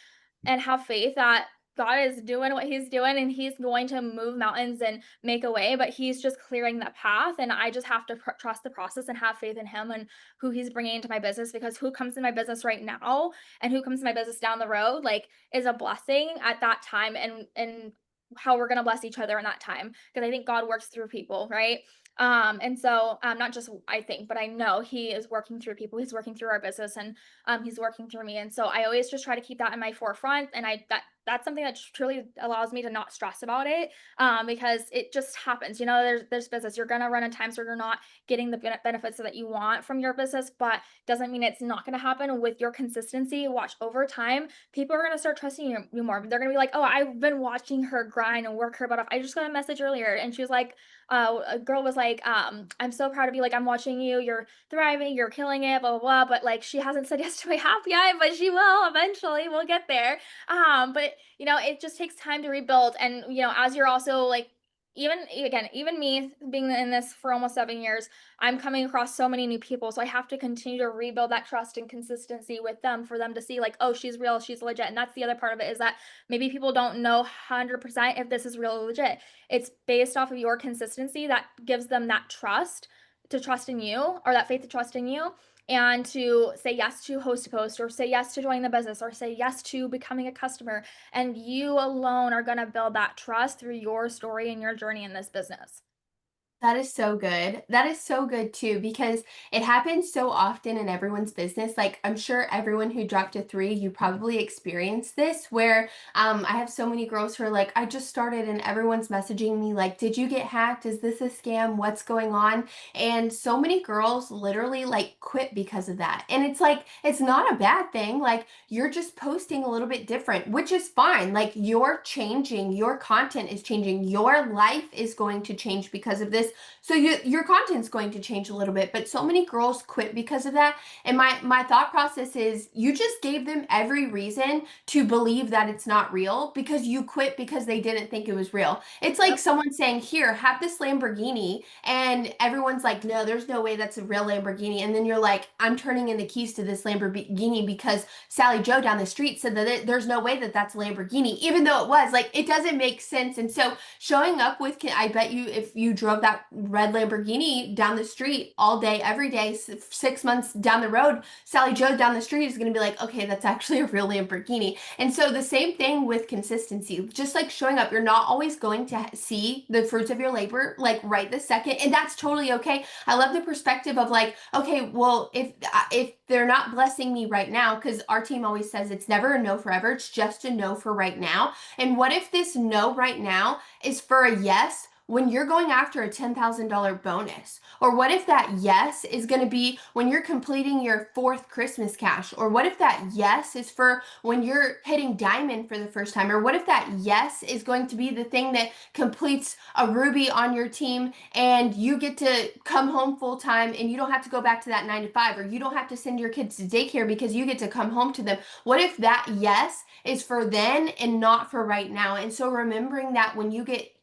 and have faith that God is doing what he's doing and he's going to move mountains and make a way, but he's just clearing that path. And I just have to trust the process and have faith in him and who he's bringing into my business, because who comes in my business right now and who comes in my business down the road, like, is a blessing at that time. And how we're going to bless each other in that time, because I think God works through people, right? And so not just I think, but I know he is working through people. He's working through our business, and he's working through me. And so I always just try to keep that in my forefront. And that's something that truly allows me to not stress about it, because it just happens. There's business. You're gonna run in times where you're not getting the benefits that you want from your business, but doesn't mean it's not gonna happen with your consistency. Watch over time, people are gonna start trusting you more. They're gonna be like, oh, I've been watching her grind and work her butt off. I just got a message earlier, and she was like, a girl was like, I'm so proud of you. Like, I'm watching you. You're thriving. You're killing it. Blah blah blah. But like, she hasn't said yes to my HAP yet, but she will eventually. We'll get there. But it just takes time to rebuild. And as you're also like, even me being in this for almost 7 years, I'm coming across so many new people. So I have to continue to rebuild that trust and consistency with them for them to see like, oh, she's real, she's legit. And that's the other part of it, is that maybe people don't know 100% if this is real or legit. It's based off of your consistency that gives them that trust to trust in you, or that faith to trust in you, and to say yes to host to post, or say yes to joining the business, or say yes to becoming a customer. And you alone are going to build that trust through your story and your journey in this business. That is so good. That is so good too, because it happens so often in everyone's business. Like, I'm sure everyone who dropped a three, you probably experienced this, where I have so many girls who are like, I just started and everyone's messaging me like, did you get hacked? Is this a scam? What's going on? And so many girls literally like quit because of that. And it's like, it's not a bad thing. Like, you're just posting a little bit different, which is fine. Like, you're changing, your content is changing, your life is going to change because of this. So your content's going to change a little bit, but so many girls quit because of that. And my thought process is, you just gave them every reason to believe that it's not real, because you quit because they didn't think it was real. It's like Yep. someone saying, here, have this Lamborghini, and everyone's like, no, there's no way that's a real Lamborghini. And then you're like, I'm turning in the keys to this Lamborghini because Sally Joe down the street said that there's no way that that's a Lamborghini, even though it was. Like, it doesn't make sense. And so showing up with, I bet you if you drove that red Lamborghini down the street all day, every day, 6 months down the road, Sally Joe down the street is going to be like, okay, that's actually a real Lamborghini. And so the same thing with consistency, just like showing up, you're not always going to see the fruits of your labor like right this second, and that's totally okay. I love the perspective of like, okay, well, if they're not blessing me right now, because our team always says it's never a no forever, it's just a no for right now. And what if this no right now is for a yes when you're going after a $10,000 bonus? Or what if that yes is going to be when you're completing your fourth Christmas cash? Or what if that yes is for when you're hitting diamond for the first time? Or what if that yes is going to be the thing that completes a ruby on your team and you get to come home full time and you don't have to go back to that 9 to 5, or you don't have to send your kids to daycare because you get to come home to them? What if that yes is for then and not for right now? And so remembering that when you get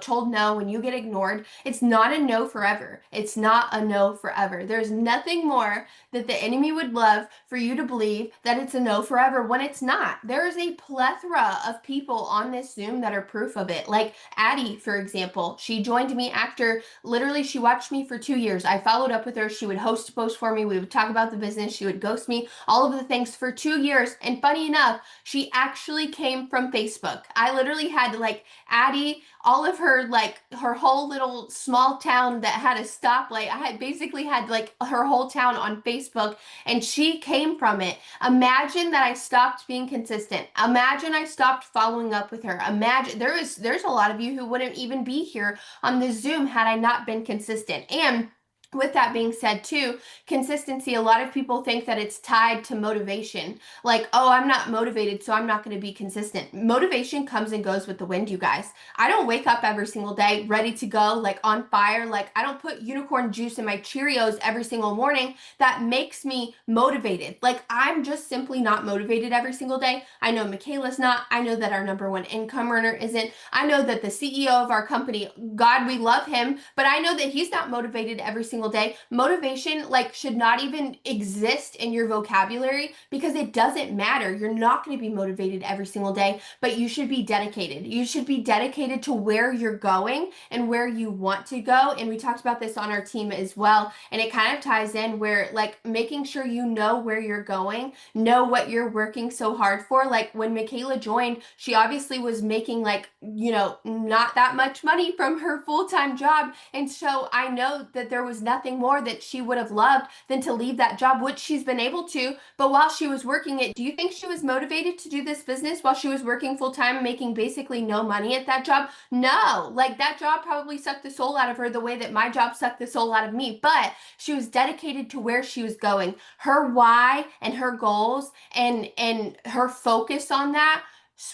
told no, when you get ignored, it's not a no forever. It's not a no forever. There's nothing more that the enemy would love for you to believe that it's a no forever when it's not. There is a plethora of people on this Zoom that are proof of it. Like Addie, for example, she joined me after literally she watched me for 2 years. I followed up with her. She would host a post for me. We would talk about the business. She would ghost me, all of the things for 2 years. And funny enough, she actually came from Facebook. I literally had like Addie, all of her, like her whole little small town that had a stoplight. I had basically had like her whole town on Facebook, and she came from it. Imagine that I stopped being consistent. Imagine I stopped following up with her. Imagine there's a lot of you who wouldn't even be here on the Zoom had I not been consistent. And with that being said, too, consistency, a lot of people think that it's tied to motivation. Like, oh, I'm not motivated, so I'm not going to be consistent. Motivation comes and goes with the wind, you guys. I don't wake up every single day ready to go, like on fire. Like, I don't put unicorn juice in my Cheerios every single morning. That makes me motivated. Like, I'm just simply not motivated every single day. I know Micaela's not. I know that our number one income earner isn't. I know that the CEO of our company, God, we love him, but I know that he's not motivated every single day. Motivation, like, should not even exist in your vocabulary because it doesn't matter. You're not going to be motivated every single day, but you should be dedicated. You should be dedicated to where you're going and where you want to go. And we talked about this on our team as well. And it kind of ties in where, like, making sure you know where you're going, know what you're working so hard for. Like, when Micaela joined, she obviously was making, like, not that much money from her full-time job. And so I know that there was nothing more that she would have loved than to leave that job, which she's been able to. But while she was working it, do you think she was motivated to do this business while she was working full-time, making basically no money at that job? No. Like, that job probably sucked the soul out of her the way that my job sucked the soul out of me. But she was dedicated to where she was going. Her why and her goals and her focus on that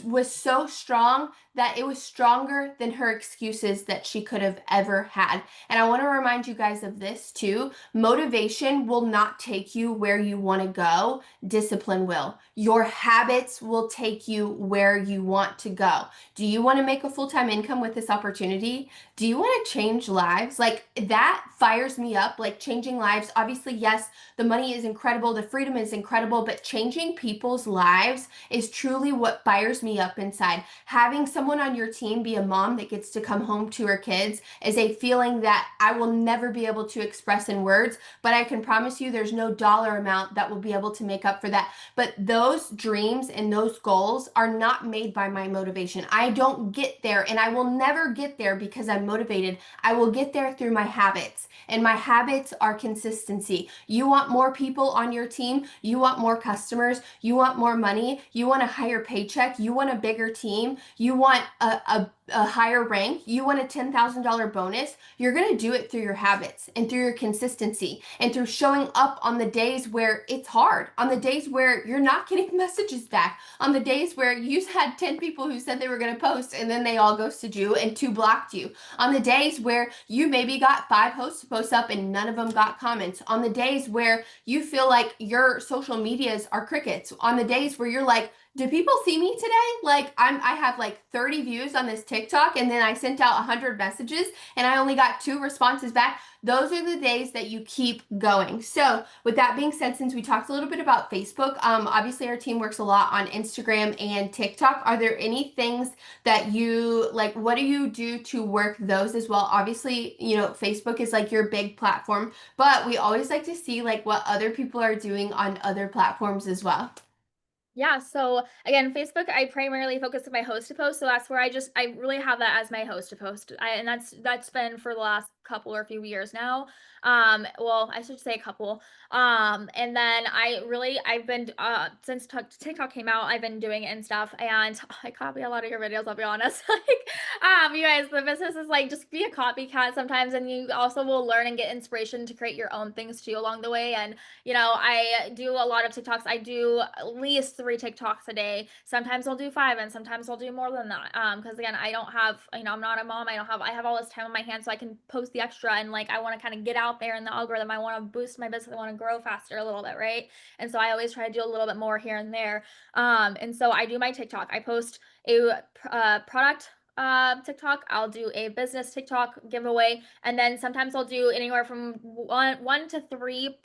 was so strong that it was stronger than her excuses that she could have ever had. And I want to remind you guys of this too. Motivation will not take you where you want to go. Discipline will. Your habits will take you where you want to go. Do you want to make a full-time income with this opportunity? Do you want to change lives? Like, that fires me up, like changing lives. Obviously, yes, the money is incredible, the freedom is incredible, but changing people's lives is truly what fires me up inside. Having someone on your team be a mom that gets to come home to her kids is a feeling that I will never be able to express in words, but I can promise you there's no dollar amount that will be able to make up for that. But those dreams and those goals are not made by my motivation. I don't get there, and I will never get there because I'm motivated. I will get there through my habits, and my habits are consistency. You want more people on your team, you want more customers, you want more money, you want a higher paycheck, you want a bigger team, you want a higher rank, you want a $10,000 bonus. You're going to do it through your habits and through your consistency and through showing up on the days where it's hard, on the days where you're not getting messages back, on the days where you had 10 people who said they were going to post and then they all ghosted you and 2 blocked you, on the days where you maybe got 5 posts up and none of them got comments, on the days where you feel like your social medias are crickets, on the days where you're like, do people see me today? Like, I have like 30 views on this TikTok, and then I sent out 100 messages and I only got 2 responses back. Those are the days that you keep going. So with that being said, since we talked a little bit about Facebook, obviously our team works a lot on Instagram and TikTok. Are there any things that you like, what do you do to work those as well? Obviously, Facebook is like your big platform, but we always like to see like what other people are doing on other platforms as well. Yeah, so again, Facebook, I primarily focus on my host to post. So that's where I really have that as my host to post. And that's been for the last couple or a few years now. Well, I should say a couple. And then I've been since TikTok came out, I've been doing it and stuff, and I copy a lot of your videos, I'll be honest. Like, you guys, the business is like just be a copycat sometimes, and you also will learn and get inspiration to create your own things too along the way. And I do a lot of TikToks. I do at least 3 TikToks a day. Sometimes I'll do 5, and sometimes I'll do more than that. Because again, I don't have, I'm not a mom. I have all this time on my hands, so I can post the extra, and like I want to kind of get out there in the algorithm. I want to boost my business. I want to grow faster a little bit, right? And so I always try to do a little bit more here and there. And so I do my TikTok. I post a product TikTok. I'll do a business TikTok giveaway, and then sometimes I'll do anywhere from one to three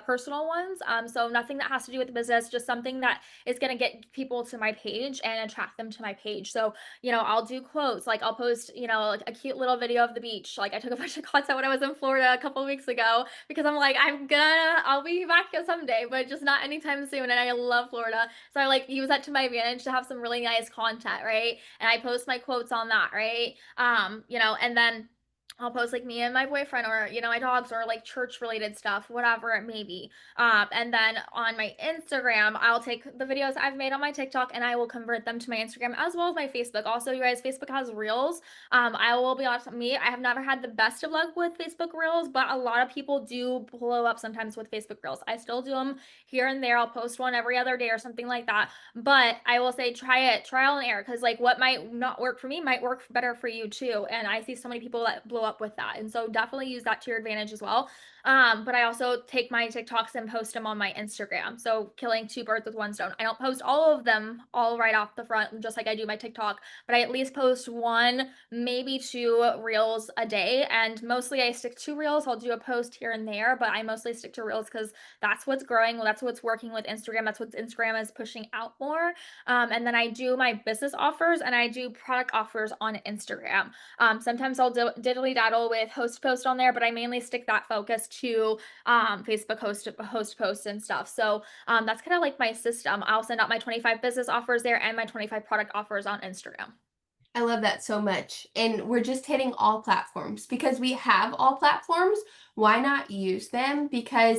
personal ones. So nothing that has to do with the business, just something that is gonna get people to my page and attract them to my page. So I'll do quotes. Like I'll post like a cute little video of the beach. Like I took a bunch of content when I was in Florida a couple of weeks ago because I'm like I'll be back someday, but just not anytime soon. And I love Florida, so I like use that to my advantage to have some really nice content, right? And I post my quotes on that, right? And then I'll post like me and my boyfriend or my dogs or like church related stuff, whatever it may be. And then on my Instagram, I'll take the videos I've made on my TikTok and I will convert them to my Instagram as well as my Facebook. Also, you guys, Facebook has Reels. I will be honest with me, I have never had the best of luck with Facebook Reels, but a lot of people do blow up sometimes with Facebook Reels. I still do them here and there. I'll post one every other day or something like that. But I will say try it, trial and error, because like what might not work for me might work better for you too. And I see so many people that blow up with that. And so definitely use that to your advantage as well. But I also take my TikToks and post them on my Instagram. So killing two birds with one stone. I don't post all of them all right off the front, just like I do my TikTok, but I at least post one, maybe 2 reels a day. And mostly I stick to reels. I'll do a post here and there, but I mostly stick to reels because that's what's growing. That's what's working with Instagram. That's what Instagram is pushing out more. And then I do my business offers and I do product offers on Instagram. Sometimes I'll diddly daddle with host post on there, but I mainly stick that focus to Facebook host posts and stuff. So that's kind of like my system. I'll send out my 25 business offers there and my 25 product offers on Instagram. I love that so much. And we're just hitting all platforms because we have all platforms. Why not use them? Because,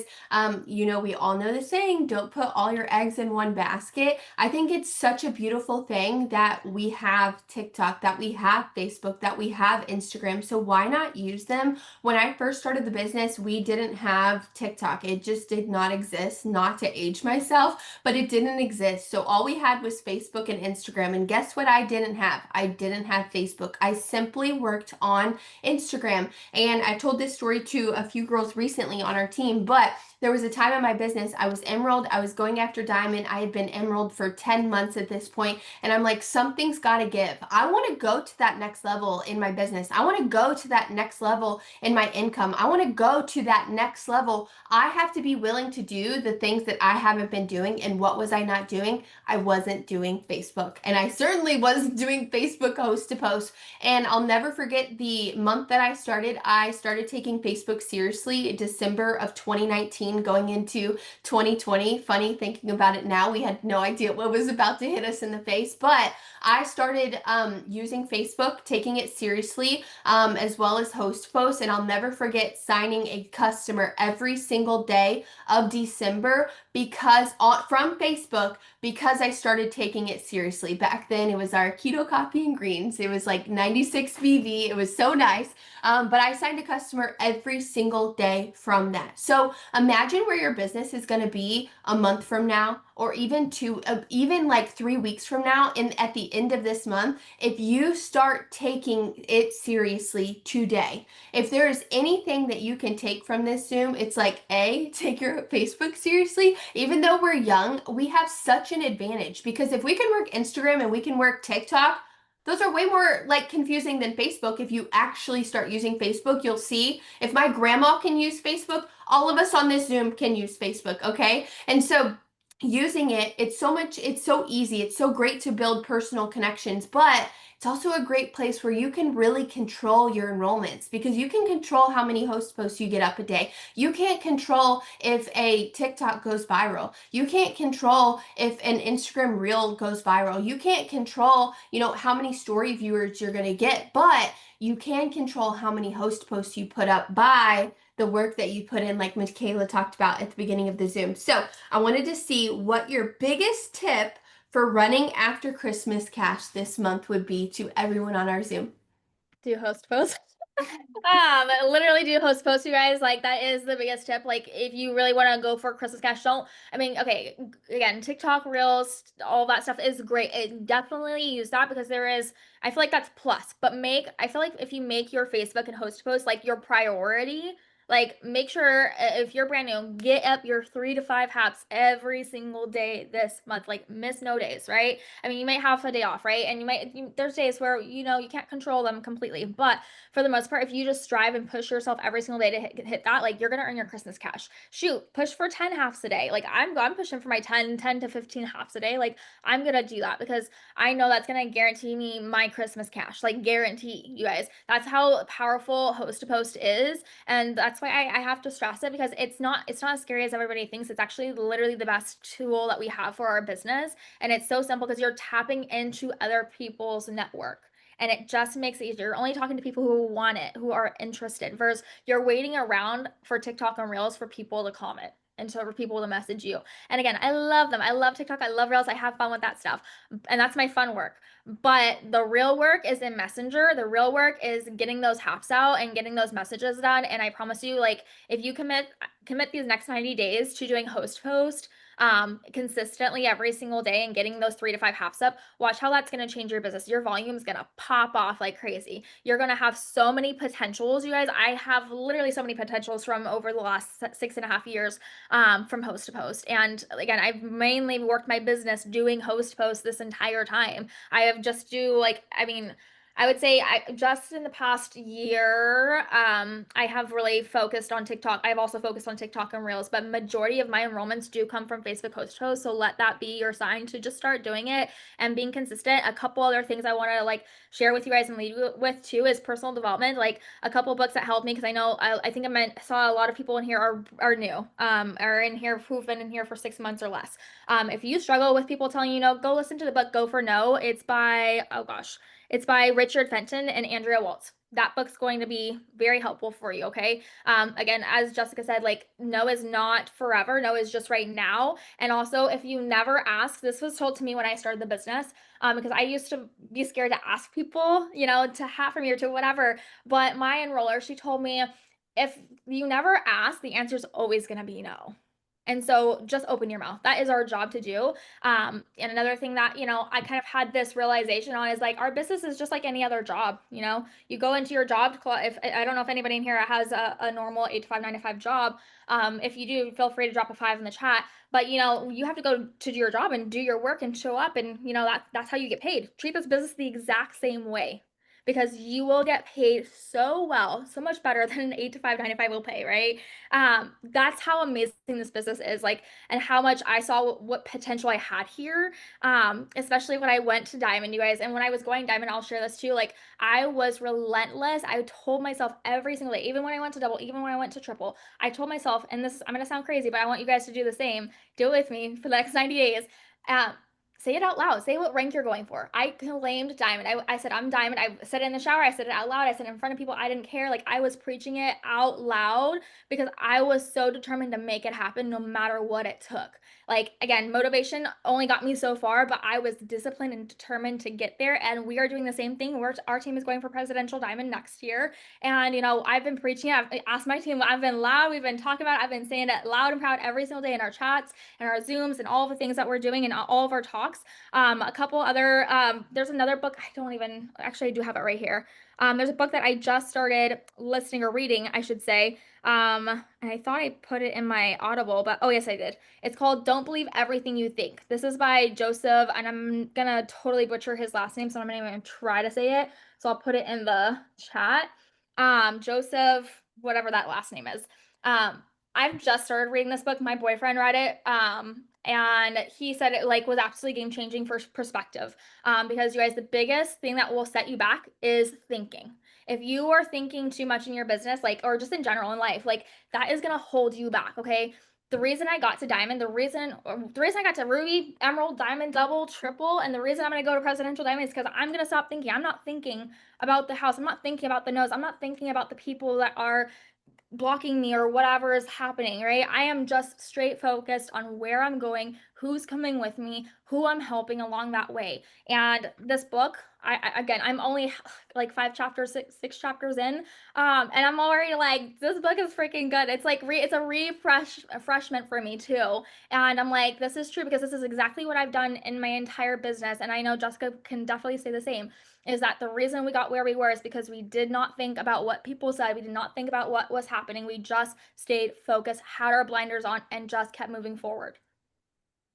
we all know the saying, don't put all your eggs in one basket. I think it's such a beautiful thing that we have TikTok, that we have Facebook, that we have Instagram. So why not use them? When I first started the business, we didn't have TikTok. It just did not exist, not to age myself, but it didn't exist. So all we had was Facebook and Instagram. And guess what I didn't have? I didn't have Facebook. I simply worked on Instagram. And I told this story to a few girls recently on our team, but there was a time in my business, I was emerald, I was going after diamond. I had been emerald for 10 months at this point, and I'm like, something's got to give. I want to go to that next level in my business. I want to go to that next level in my income. I want to go to that next level. I have to be willing to do the things that I haven't been doing. And what was I not doing? I wasn't doing Facebook. And I certainly wasn't doing Facebook host to post. And I'll never forget the month that I started. I started taking Facebook seriously in December of 2019, going into 2020. Funny thinking about it now. We had no idea what was about to hit us in the face, but I started using Facebook, taking it seriously, as well as host posts. And I'll never forget signing a customer every single day of December from Facebook, because I started taking it seriously. Back then it was our keto coffee and greens. It was like 96 BV. It was so nice. But I signed a customer every single day from that. So imagine where your business is going to be a month from now, or even like 3 weeks from now, and at the end of this month, if you start taking it seriously today. If there is anything that you can take from this Zoom, it's like, take your Facebook seriously. Even though we're young, we have such an advantage, because if we can work Instagram and we can work TikTok, those are way more like confusing than Facebook. If you actually start using Facebook, you'll see if my grandma can use Facebook, all of us on this Zoom can use Facebook, okay? And so using it, it's so easy, it's so great to build personal connections, but it's also a great place where you can really control your enrollments because you can control how many host posts you get up a day. You can't control if a TikTok goes viral. You can't control if an Instagram reel goes viral. You can't control, how many story viewers you're going to get, but you can control how many host posts you put up by the work that you put in, like Michaela talked about at the beginning of the Zoom. So I wanted to see what your biggest tip for running after Christmas cash this month would be to everyone on our Zoom. Do host posts. Literally do host posts, you guys. Like that is the biggest tip. Like if you really want to go for Christmas cash, don't. I mean, okay, again, TikTok Reels, all that stuff is great. Definitely use that because there is. I feel like that's plus. But I feel like if you make your Facebook and host posts like your priority, like make sure if you're brand new, get up your 3 to 5 haps every single day this month. Like miss no days, right? I mean, you might have a day off, right? And there's days where you can't control them completely, but for the most part, if you just strive and push yourself every single day to hit that, like you're gonna earn your Christmas cash. Shoot, push for 10 halves a day. Like I'm pushing for my 10 to 15 halves a day. Like I'm gonna do that because I know that's gonna guarantee me my Christmas cash. Like guarantee, you guys. That's how powerful host to post is, and that's why I have to stress it because it's not as scary as everybody thinks. It's actually literally the best tool that we have for our business, and it's so simple because you're tapping into other people's network and it just makes it easier. You're only talking to people who want it, who are interested, versus you're waiting around for TikTok and Reels for people to comment and so for people to message you. And again, I love them. I love TikTok. I love Reels. I have fun with that stuff. And that's my fun work. But the real work is in Messenger. The real work is getting those haps out and getting those messages done. And I promise you, like if you commit these next 90 days to doing host post consistently every single day and getting those 3 to 5 halves up, watch how that's going to change your business. Your volume is going to pop off like crazy. You're going to have so many potentials, you guys. I have literally so many potentials from over the last 6.5 years from host to post. And again, I've mainly worked my business doing host posts this entire time. I have just do like, I mean, I would say I just in the past year, I have really focused on TikTok. I've also focused on TikTok and Reels, but majority of my enrollments do come from Facebook host hosts. So let that be your sign to just start doing it and being consistent. A couple other things I want to like share with you guys and lead you with too is personal development. Like a couple books that helped me because I know I think saw a lot of people in here are new, are in here who've been in here for 6 months or less. If you struggle with people telling you no, go listen to the book Go for No. It's by oh gosh. It's by Richard Fenton and Andrea Waltz. That book's going to be very helpful for you, okay? Again, as Jessica said, like, no is not forever. No is just right now. And also, if you never ask, this was told to me when I started the business, because I used to be scared to ask people, to have from me or to whatever. But my enroller, she told me, if you never ask, the answer is always going to be no. And so just open your mouth. That is our job to do. And another thing that, I kind of had this realization on is like our business is just like any other job. You go into your job. If I don't know if anybody in here has a normal 8 to 5, 9 to 5 job. If you do, feel free to drop a 5 in the chat. But you have to go to do your job and do your work and show up, and that's how you get paid. Treat this business the exact same way because you will get paid so well, so much better than an 8 to 5, 9 to 5 will pay, right? That's how amazing this business is, like, and how much I saw what potential I had here. Especially when I went to Diamond, you guys, and when I was going Diamond, I'll share this too. Like, I was relentless. I told myself every single day, even when I went to double, even when I went to triple, I told myself, and I'm gonna sound crazy, but I want you guys to do the same. Do it with me for the next 90 days. Um, Say it out loud. Say what rank you're going for. I claimed diamond. I said I'm diamond. I said it in the shower. I said it out loud. I said it in front of people. I didn't care. Like I was preaching it out loud because I was so determined to make it happen no matter what it took. Like again, motivation only got me so far, but I was disciplined and determined to get there. And we are doing the same thing. Our team is going for presidential diamond next year. And I've been preaching it. I've asked my team. I've been loud. We've been talking about it. I've been saying it loud and proud every single day in our chats and our Zooms and all the things that we're doing and all of our talks. A couple other, there's another book. I do have it right here. There's a book that I just started listening or reading, I should say. And I thought I put it in my Audible, but oh, yes, I did. It's called Don't Believe Everything You Think. This is by Joseph, and I'm gonna totally butcher his last name, so I'm not even gonna try to say it. So I'll put it in the chat. Joseph, whatever that last name is. Um, I've just started reading this book. My boyfriend read it. And he said it like was absolutely game changing for perspective. Because you guys, the biggest thing that will set you back is thinking. If you are thinking too much in your business, like, or just in general in life, like that is gonna hold you back. Okay. The reason I got to diamond, the reason I got to ruby, emerald, diamond, double, triple, and the reason I'm gonna go to presidential diamond is because I'm gonna stop thinking. I'm not thinking about the house. I'm not thinking about the nose. I'm not thinking about the people that are blocking me or whatever is happening, right? I am just straight focused on where I'm going, who's coming with me, who I'm helping along that way. And this book, again, I'm only like 5 chapters, six chapters in, and I'm already like, this book is freaking good. It's like it's a refreshment for me too. And I'm like, this is true because this is exactly what I've done in my entire business, and I know Jessica can definitely say the same is that the reason we got where we were is because we did not think about what people said. We did not think about what was happening. We just stayed focused, had our blinders on, and just kept moving forward.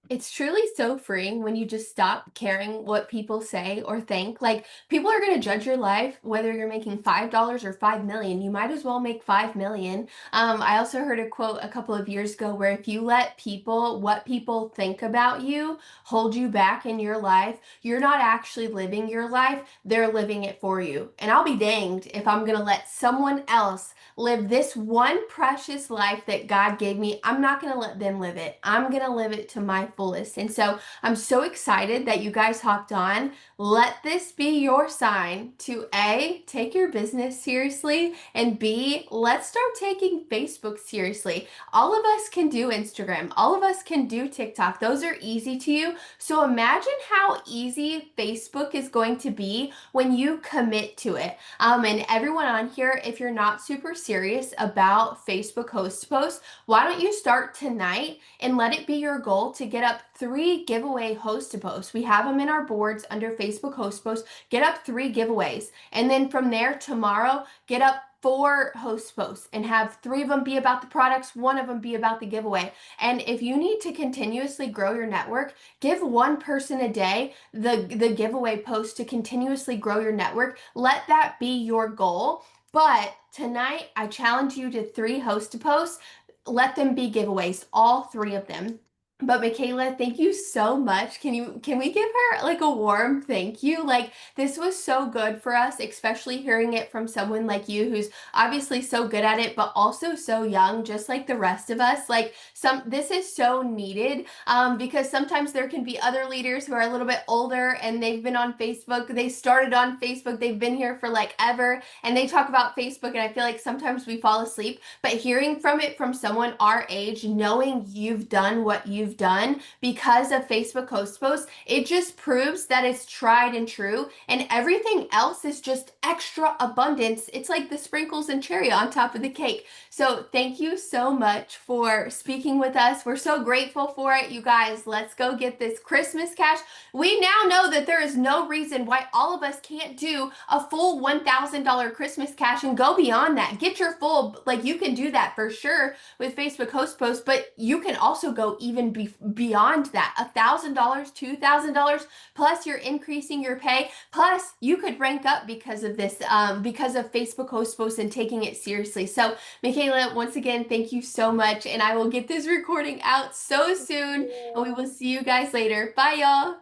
It's truly so freeing when you just stop caring what people say or think. Like, people are going to judge your life whether you're making $5 or 5 million. You might as well make 5 million. I also heard a quote a couple of years ago where if you let what people think about you, hold you back in your life, you're not actually living your life, they're living it for you. And I'll be danged if I'm going to let someone else live this one precious life that God gave me. I'm not going to let them live it. I'm going to live it to my fullest. And so I'm so excited that you guys hopped on. Let this be your sign to A, take your business seriously, and B, let's start taking Facebook seriously. All of us can do Instagram. All of us can do TikTok. Those are easy to you. So imagine how easy Facebook is going to be when you commit to it. And everyone on here, if you're not super serious about Facebook host posts, why don't you start tonight and let it be your goal to get up 3 giveaway host to posts. We have them in our boards under Facebook host posts. Get up 3 giveaways. And then from there, tomorrow, get up 4 host posts and have 3 of them be about the products, 1 of them be about the giveaway. And if you need to continuously grow your network, give 1 person a day the giveaway post to continuously grow your network. Let that be your goal. But tonight, I challenge you to 3 host posts. Let them be giveaways, all 3 of them. But Micaela, thank you so much. Can we give her like a warm thank you? Like, this was so good for us, especially hearing it from someone like you who's obviously so good at it, but also so young, just like the rest of us. Like, this is so needed, because sometimes there can be other leaders who are a little bit older and they've been on Facebook. They started on Facebook. They've been here for like ever, and they talk about Facebook, and I feel like sometimes we fall asleep. But hearing from it from someone our age, knowing you've done what you've done because of Facebook host posts, it just proves that it's tried and true, and everything else is just extra abundance. It's like the sprinkles and cherry on top of the cake. So thank you so much for speaking with us. We're so grateful for it. You guys, let's go get this Christmas cash. We now know that there is no reason why all of us can't do a full $1,000 Christmas cash and go beyond that. Get your full, like, you can do that for sure with Facebook host posts, but you can also go even beyond that. $1,000, $2,000, plus you're increasing your pay. Plus you could rank up because of this, because of Facebook host posts and taking it seriously. So Micaela, once again, thank you so much. And I will get this recording out so soon, and we will see you guys later. Bye, y'all.